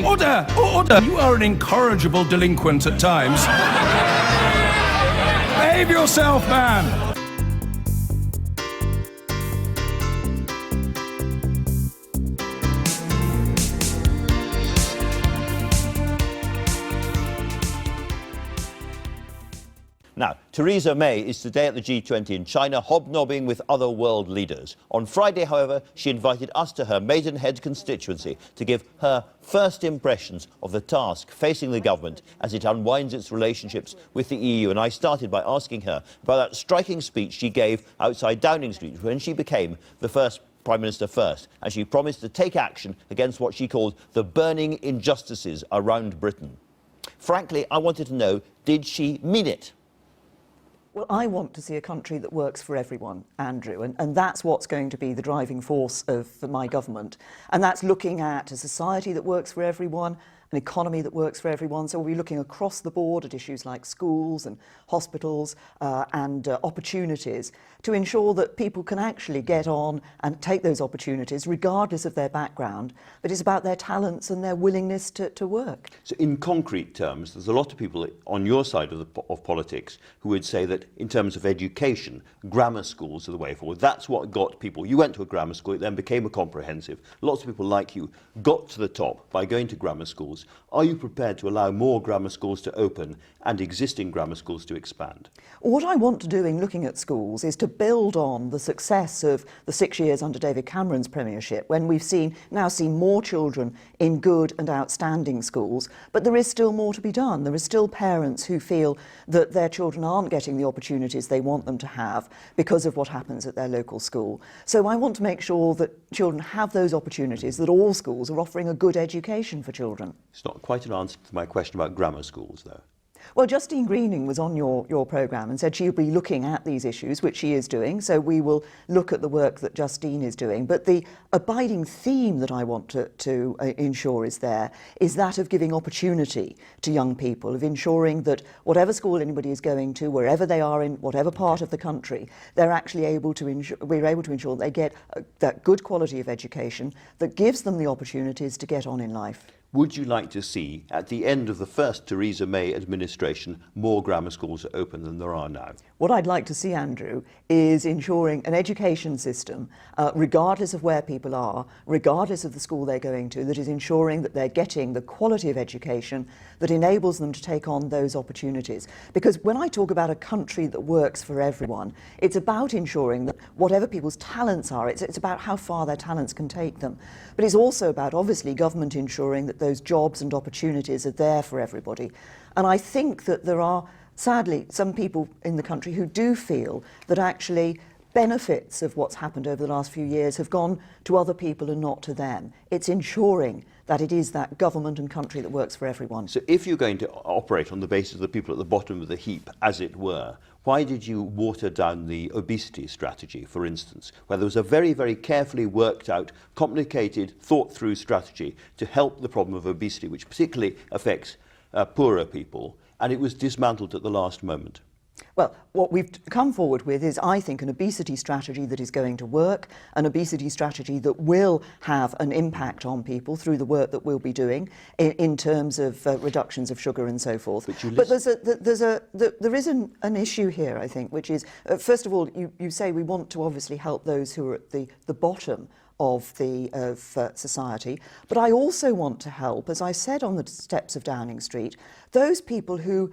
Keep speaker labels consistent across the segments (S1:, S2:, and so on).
S1: Order! Order! You are an incorrigible delinquent at times. Behave yourself, man!
S2: Now, Theresa May is today at the G20 in China, hobnobbing with other world leaders. On Friday, however, she invited us to her Maidenhead constituency to give her first impressions of the task facing the government as it unwinds its relationships with the EU. And I started by asking her about that striking speech she gave outside Downing Street when she became the first Prime Minister first, and she promised to take action against what she called the burning injustices around Britain. Frankly, I wanted to know, did she mean it?
S3: Well, I want to see a country that works for everyone, Andrew, and that's what's going to be the driving force of my government. And that's looking at a society that works for everyone, an economy that works for everyone. So we'll be looking across the board at issues like schools and hospitals and opportunities to ensure that people can actually get on and take those opportunities regardless of their background, but it's about their talents and their willingness to work.
S2: So in concrete terms, there's a lot of people on your side of politics who would say that in terms of education, grammar schools are the way forward. That's what got people. You went to a grammar school, it then became a comprehensive. Lots of people like you got to the top by going to grammar schools. Are you prepared to allow more grammar schools to open and existing grammar schools to expand?
S3: What I want to do in looking at schools is to build on the success of the 6 years under David Cameron's premiership, when we've now seen more children in good and outstanding schools, but there is still more to be done. There are still parents who feel that their children aren't getting the opportunities they want them to have because of what happens at their local school. So I want to make sure that children have those opportunities, that all schools are offering a good education for children.
S2: It's not quite an answer to my question about grammar schools, though.
S3: Well, Justine Greening was on your programme and said she'll be looking at these issues, which she is doing, so we will look at the work that Justine is doing. But the abiding theme that I want to ensure is there is that of giving opportunity to young people, of ensuring that whatever school anybody is going to, wherever they are in whatever part of the country, they're actually able to we're able to ensure they get that good quality of education that gives them the opportunities to get on in life.
S2: Would you like to see, at the end of the first Theresa May administration, more grammar schools open than there are now?
S3: What I'd like to see, Andrew, is ensuring an education system, regardless of where people are, regardless of the school they're going to, that is ensuring that they're getting the quality of education that enables them to take on those opportunities. Because when I talk about a country that works for everyone, it's about ensuring that whatever people's talents are, it's about how far their talents can take them. But it's also about, obviously, government ensuring that those jobs and opportunities are there for everybody. And I think that there are, sadly, some people in the country who do feel that actually benefits of what's happened over the last few years have gone to other people and not to them. It's ensuring that it is that government and country that works for everyone.
S2: So if you're going to operate on the basis of the people at the bottom of the heap, as it were, why did you water down the obesity strategy, for instance, where there was a very, very carefully worked out, complicated, thought-through strategy to help the problem of obesity, which particularly affects poorer people, and it was dismantled at the last moment?
S3: Well, what we've come forward with is, I think, an obesity strategy that is going to work, an obesity strategy that will have an impact on people through the work that we'll be doing in terms of reductions of sugar and so forth. But there is an issue here, I think, which is, first of all, you say we want to obviously help those who are at the bottom of society, but I also want to help, as I said on the steps of Downing Street, those people who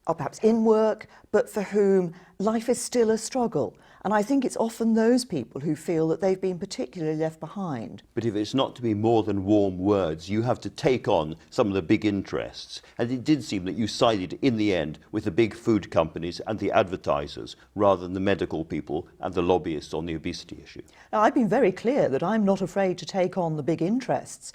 S3: are perhaps in work, but for whom life is still a struggle. And I think it's often those people who feel that they've been particularly left behind.
S2: But if it's not to be more than warm words, you have to take on some of the big interests. And it did seem that you sided in the end with the big food companies and the advertisers rather than the medical people and the lobbyists on the obesity issue.
S3: Now, I've been very clear that I'm not afraid to take on the big interests.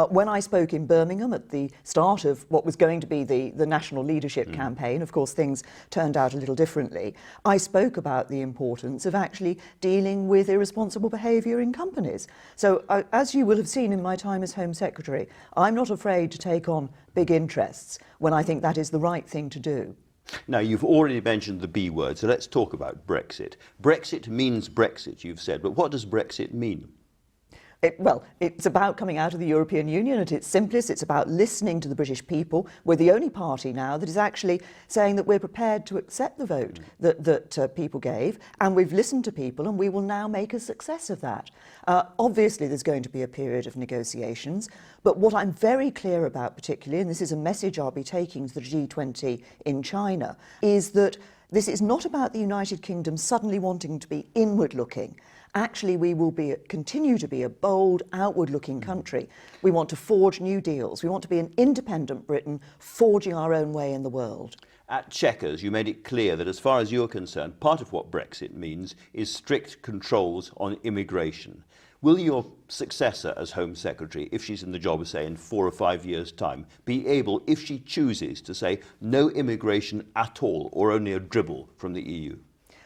S3: When I spoke in Birmingham at the start of what was going to be the national leadership campaign, of course things turned out a little differently, I spoke about the importance of actually dealing with irresponsible behaviour in companies. So as you will have seen in my time as Home Secretary, I'm not afraid to take on big interests when I think that is the right thing to do.
S2: Now, you've already mentioned the B word, so let's talk about Brexit. Brexit means Brexit, you've said, but what does Brexit mean?
S3: It's about coming out of the European Union at its simplest. It's about listening to the British people. We're the only party now that is actually saying that we're prepared to accept the vote that people gave, and we've listened to people, and we will now make a success of that. Obviously, there's going to be a period of negotiations, but what I'm very clear about particularly, and this is a message I'll be taking to the G20 in China, is that this is not about the United Kingdom suddenly wanting to be inward-looking. Actually, we will continue to be a bold, outward-looking country. We want to forge new deals. We want to be an independent Britain, forging our own way in the world.
S2: At Chequers, you made it clear that as far as you're concerned, part of what Brexit means is strict controls on immigration. Will your successor as Home Secretary, if she's in the job, say, in 4 or 5 years' time, be able, if she chooses, to say no immigration at all or only a dribble from the EU?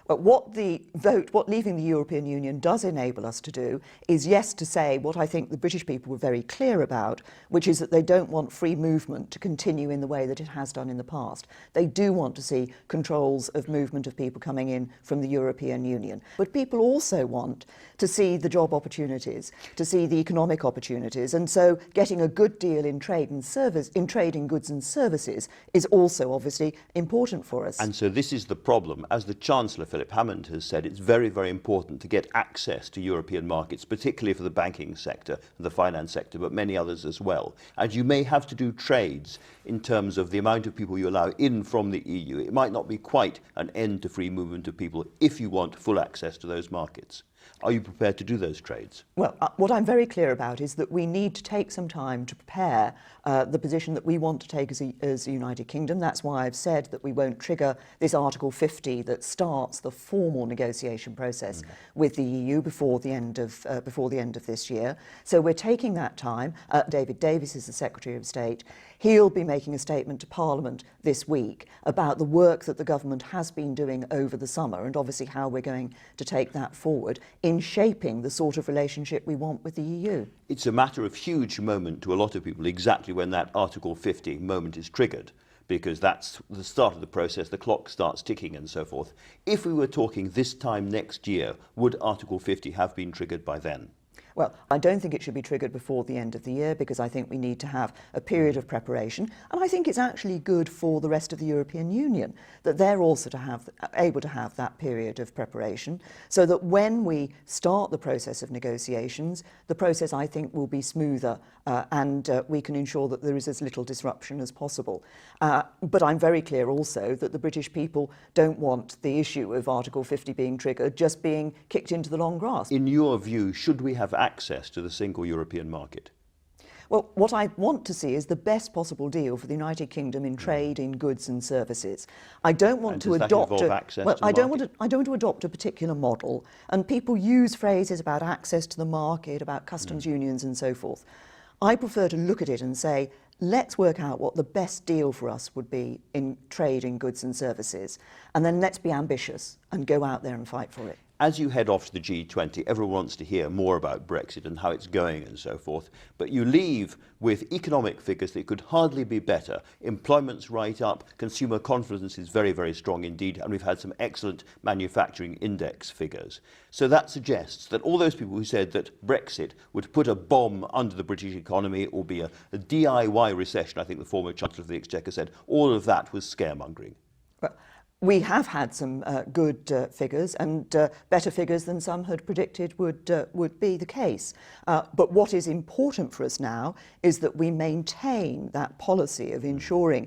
S3: But what leaving the European Union does enable us to do is, yes, to say what I think the British people were very clear about, which is that they don't want free movement to continue in the way that it has done in the past. They do want to see controls of movement of people coming in from the European Union. But people also want to see the job opportunities, to see the economic opportunities, and so getting a good deal in trade in goods and services is also obviously important for us.
S2: And so this is the problem. As the Chancellor, Philip Hammond, has said, it's very, very important to get access to European markets, particularly for the banking sector and the finance sector, but many others as well. And you may have to do trades in terms of the amount of people you allow in from the EU. It might not be quite an end to free movement of people if you want full access to those markets. Are you prepared to do those trades?
S3: Well, what I'm very clear about is that we need to take some time to prepare the position that we want to take as a United Kingdom. That's why I've said that we won't trigger this Article 50 that starts the formal negotiation process with the EU before the end of this year. So we're taking that time. David Davis is the Secretary of State. He'll be making a statement to Parliament this week about the work that the government has been doing over the summer, and obviously how we're going to take that forward in shaping the sort of relationship we want with the EU.
S2: It's a matter of huge moment to a lot of people exactly when that Article 50 moment is triggered, because that's the start of the process, the clock starts ticking and so forth. If we were talking this time next year, would Article 50 have been triggered by then?
S3: Well, I don't think it should be triggered before the end of the year, because I think we need to have a period of preparation. And I think it's actually good for the rest of the European Union that they're also able to have that period of preparation, so that when we start the process of negotiations, the process, I think, will be smoother and we can ensure that there is as little disruption as possible. But I'm very clear also that the British people don't want the issue of Article 50 being triggered just being kicked into the long grass.
S2: In your view, should we have access to the single European market?
S3: Well, what I want to see is the best possible deal for the United Kingdom in trade, in goods and services. I don't want to adopt I don't want to adopt a particular model. And people use phrases about access to the market, about customs unions and so forth. I prefer to look at it and say, let's work out what the best deal for us would be in trade in goods and services, and then let's be ambitious and go out there and fight for it.
S2: As you head off to the G20, everyone wants to hear more about Brexit and how it's going and so forth, but you leave with economic figures that could hardly be better. Employment's right up, consumer confidence is very, very strong indeed, and we've had some excellent manufacturing index figures. So that suggests that all those people who said that Brexit would put a bomb under the British economy or be a DIY recession, I think the former Chancellor of the Exchequer said, all of that was scaremongering.
S3: Well, we have had some good figures, and better figures than some had predicted would be the case. But what is important for us now is that we maintain that policy of ensuring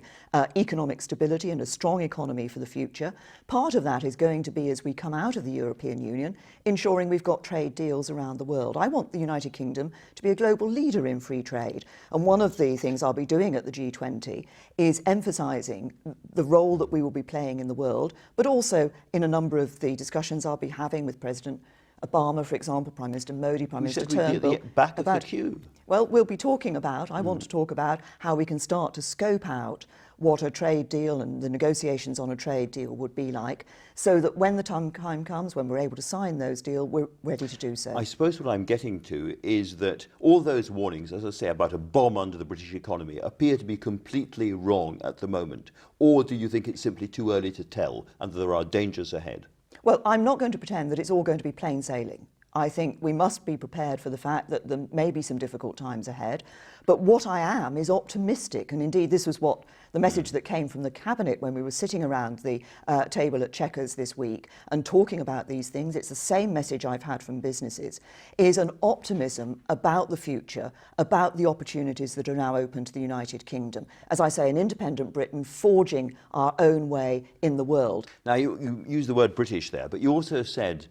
S3: economic stability and a strong economy for the future. Part of that is going to be, as we come out of the European Union, ensuring we've got trade deals around the world. I want the United Kingdom to be a global leader in free trade. And one of the things I'll be doing at the G20 is emphasising the role that we will be playing in the world, but also in a number of the discussions I'll be having with President Obama, for example, Prime Minister Modi, Prime Minister Turnbull.
S2: Back of the queue.
S3: Well, we'll be talking about, I want to talk about how we can start to scope out what a trade deal and the negotiations on a trade deal would be like, so that when the time comes, when we're able to sign those deals, we're ready to do so.
S2: I suppose what I'm getting to is that all those warnings, as I say, about a bomb under the British economy appear to be completely wrong at the moment. Or do you think it's simply too early to tell and that there are dangers ahead?
S3: Well, I'm not going to pretend that it's all going to be plain sailing. I think we must be prepared for the fact that there may be some difficult times ahead. But what I am is optimistic, and indeed this was what the message that came from the Cabinet when we were sitting around the table at Chequers this week and talking about these things. It's the same message I've had from businesses, is an optimism about the future, about the opportunities that are now open to the United Kingdom. As I say, an independent Britain forging our own way in the world.
S2: Now, you use the word British there, but you also said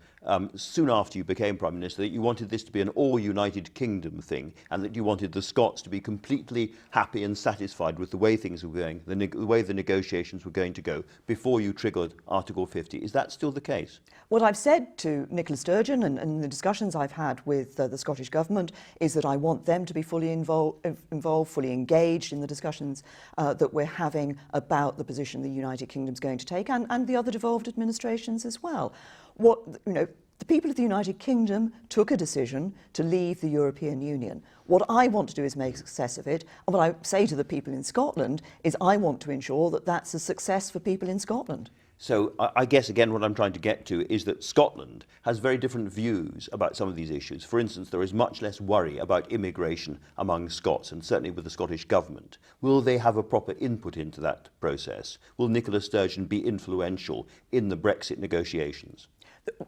S2: soon after you became Prime Minister that you wanted this to be an all-United Kingdom thing, and that you wanted the Scots to be completely happy and satisfied with the way things were going, the way the negotiations were going to go, before you triggered Article 50. Is that still the case?
S3: What I've said to Nicola Sturgeon and the discussions I've had with the Scottish Government is that I want them to be fully involved, fully engaged in the discussions that we're having about the position the United Kingdom's going to take, and the other devolved administrations as well. The people of the United Kingdom took a decision to leave the European Union. What I want to do is make a success of it, and what I say to the people in Scotland is I want to ensure that that's a success for people in Scotland.
S2: So I guess, again, what I'm trying to get to is that Scotland has very different views about some of these issues. For instance, there is much less worry about immigration among Scots, and certainly with the Scottish Government. Will they have a proper input into that process? Will Nicola Sturgeon be influential in the Brexit negotiations?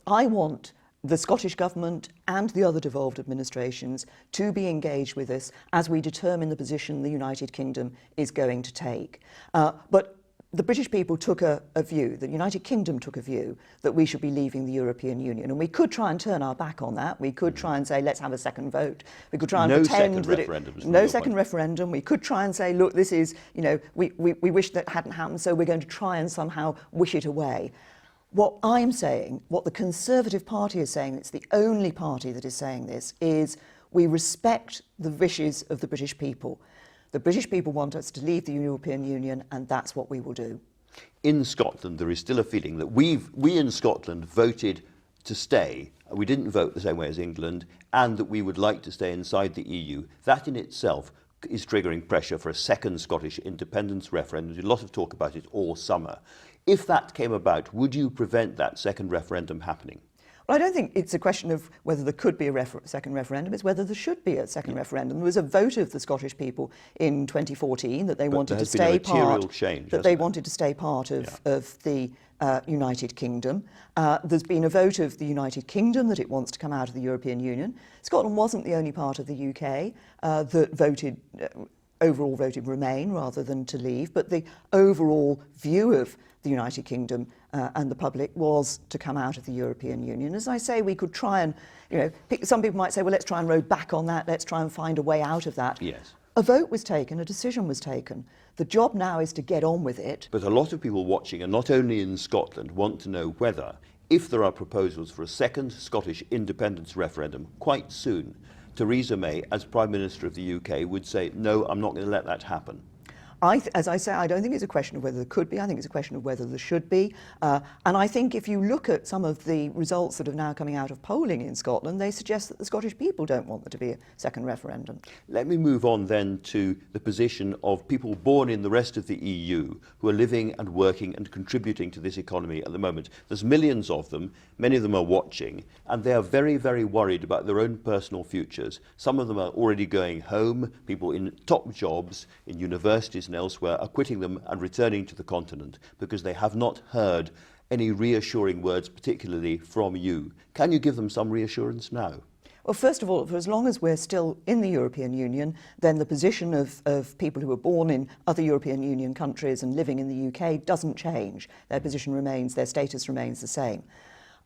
S3: I want the Scottish Government and the other devolved administrations to be engaged with us as we determine the position the United Kingdom is going to take. But the British people took a view, the United Kingdom took a view that we should be leaving the European Union. And we could try and turn our back on that. We could try and say, let's have a second vote. We could try and pretend that no second referendum. We could try and say, look, this is, we wish that hadn't happened, so we're going to try and somehow wish it away. What I'm saying, what the Conservative Party is saying, it's the only party that is saying this, is we respect the wishes of the British people. The British people want us to leave the European Union, and that's what we will do.
S2: In Scotland, there is still a feeling that we in Scotland voted to stay. We didn't vote the same way as England, and that we would like to stay inside the EU. That in itself is triggering pressure for a second Scottish independence referendum. There's a lot of talk about it all summer. If that came about, would you prevent that second referendum happening?
S3: Well, I don't think it's a question of whether there could be a second referendum, it's whether there should be a second referendum. There was a vote of the Scottish people in 2014 that they wanted to stay part. They wanted to stay part of the United Kingdom. There's been a vote of the United Kingdom that it wants to come out of the European Union. Scotland wasn't the only part of the UK that voted. Overall voted remain rather than to leave, but the overall view of the United Kingdom and the public was to come out of the European Union. As I say, we could try and, some people might say, well, let's try and row back on that, let's try and find a way out of that.
S2: Yes.
S3: A vote was taken, a decision was taken. The job now is to get on with it.
S2: But a lot of people watching, and not only in Scotland, want to know whether, if there are proposals for a second Scottish independence referendum quite soon, Theresa May, as Prime Minister of the UK, would say, no, I'm not going to let that happen.
S3: As I say, I don't think it's a question of whether there could be, I think it's a question of whether there should be. And I think if you look at some of the results that are now coming out of polling in Scotland, they suggest that the Scottish people don't want there to be a second referendum.
S2: Let me move on then to the position of people born in the rest of the EU who are living and working and contributing to this economy at the moment. There's millions of them, many of them are watching, and they are very, very worried about their own personal futures. Some of them are already going home, people in top jobs, in universities and elsewhere are quitting them and returning to the continent because they have not heard any reassuring words, particularly from you. Can you give them some reassurance now?
S3: Well, first of all, for as long as we're still in the European Union, then the position of people who are born in other European Union countries and living in the UK doesn't change. Their position remains, their status remains the same.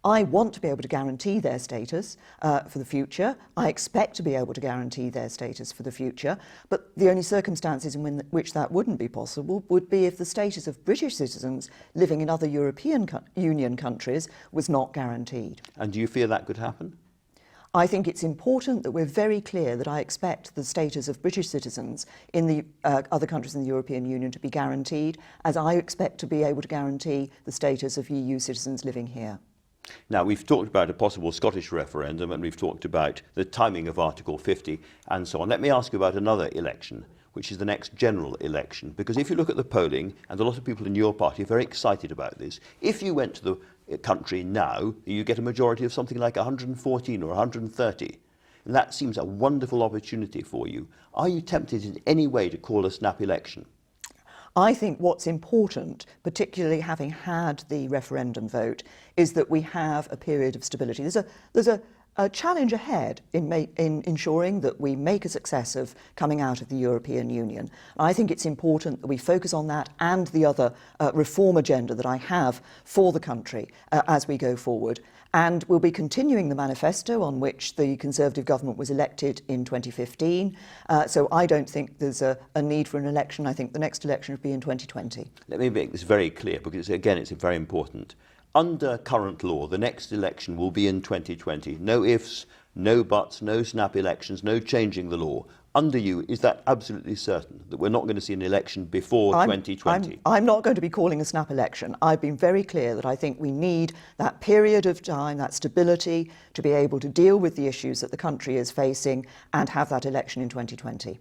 S3: I want to be able to guarantee their status for the future. I expect to be able to guarantee their status for the future, but the only circumstances in which that wouldn't be possible would be if the status of British citizens living in other European Union countries was not guaranteed.
S2: And do you fear that could happen?
S3: I think it's important that we're very clear that I expect the status of British citizens in the other countries in the European Union to be guaranteed, as I expect to be able to guarantee the status of EU citizens living here.
S2: Now, we've talked about a possible Scottish referendum, and we've talked about the timing of Article 50 and so on. Let me ask you about another election, which is the next general election. Because if you look at the polling, and a lot of people in your party are very excited about this, if you went to the country now, you get a majority of something like 114 or 130. And that seems a wonderful opportunity for you. Are you tempted in any way to call a snap election?
S3: I think what's important, particularly having had the referendum vote, is that we have a period of stability. There's a challenge ahead in ensuring that we make a success of coming out of the European Union. I think it's important that we focus on that and the other reform agenda that I have for the country as we go forward. And we'll be continuing the manifesto on which the Conservative government was elected in 2015. So I don't think there's a need for an election. I think the next election would be in 2020.
S2: Let me make this very clear, because again, it's very important. Under current law, the next election will be in 2020. No ifs, no buts, no snap elections, no changing the law. Under you, is that absolutely certain, that we're not going to see an election before 2020?
S3: I'm not going to be calling a snap election. I've been very clear that I think we need that period of time, that stability, to be able to deal with the issues that the country is facing and have that election in 2020.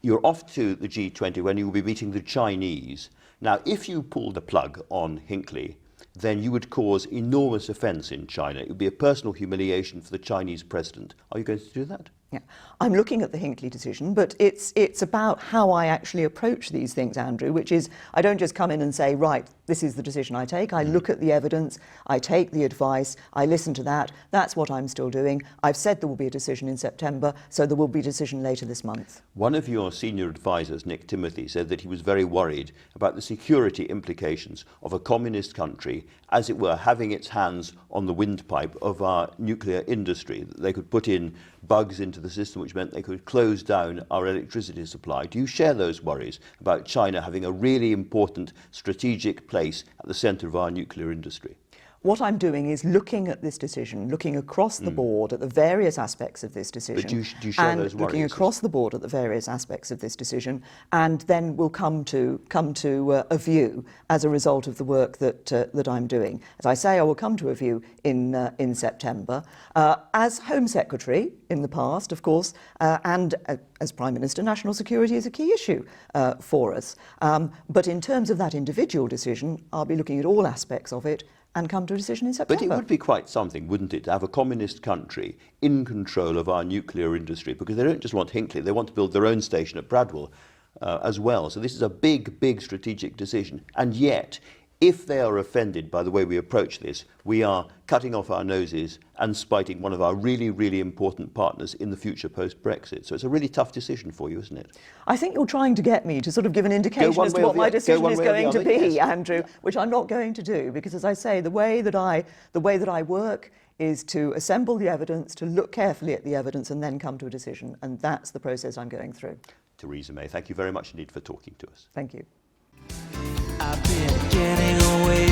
S2: You're off to the G20 when you will be meeting the Chinese. Now, if you pull the plug on Hinckley, then you would cause enormous offence in China. It would be a personal humiliation for the Chinese president. Are you going to do that?
S3: Yeah. I'm looking at the Hinckley decision, but it's about how I actually approach these things, Andrew, which is I don't just come in and say, right, this is the decision I take. I look at the evidence, I take the advice, I listen to that. That's what I'm still doing. I've said there will be a decision in September, so there will be a decision later this month.
S2: One of your senior advisors, Nick Timothy, said that he was very worried about the security implications of a communist country, as it were, having its hands on the windpipe of our nuclear industry, that they could put in bugs into the system which meant they could close down our electricity supply. Do you share those worries about China having a really important strategic place at the centre of our nuclear industry?
S3: What I'm doing is looking at this decision, looking across the board at the various aspects of this decision.
S2: But do you share those worries?
S3: Looking across the board at the various aspects of this decision, and then we'll come to a view as a result of the work that I'm doing. As I say, I will come to a view in September. As Home Secretary in the past, of course, and as Prime Minister, national security is a key issue for us. But in terms of that individual decision, I'll be looking at all aspects of it and come to a decision in September.
S2: But it would be quite something, wouldn't it, to have a communist country in control of our nuclear industry, because they don't just want Hinckley, they want to build their own station at Bradwell as well. So this is a big, big strategic decision. And yet, if they are offended by the way we approach this, we are cutting off our noses and spiting one of our really, really important partners in the future post-Brexit. So it's a really tough decision for you, isn't it?
S3: I think you're trying to get me to sort of give an indication as to what my decision is going to be, Andrew, which I'm not going to do, because as I say, the way that I work is to assemble the evidence, to look carefully at the evidence and then come to a decision. And that's the process I'm going through.
S2: Theresa May, thank you very much indeed for talking to us.
S3: Thank you.
S4: I've been getting away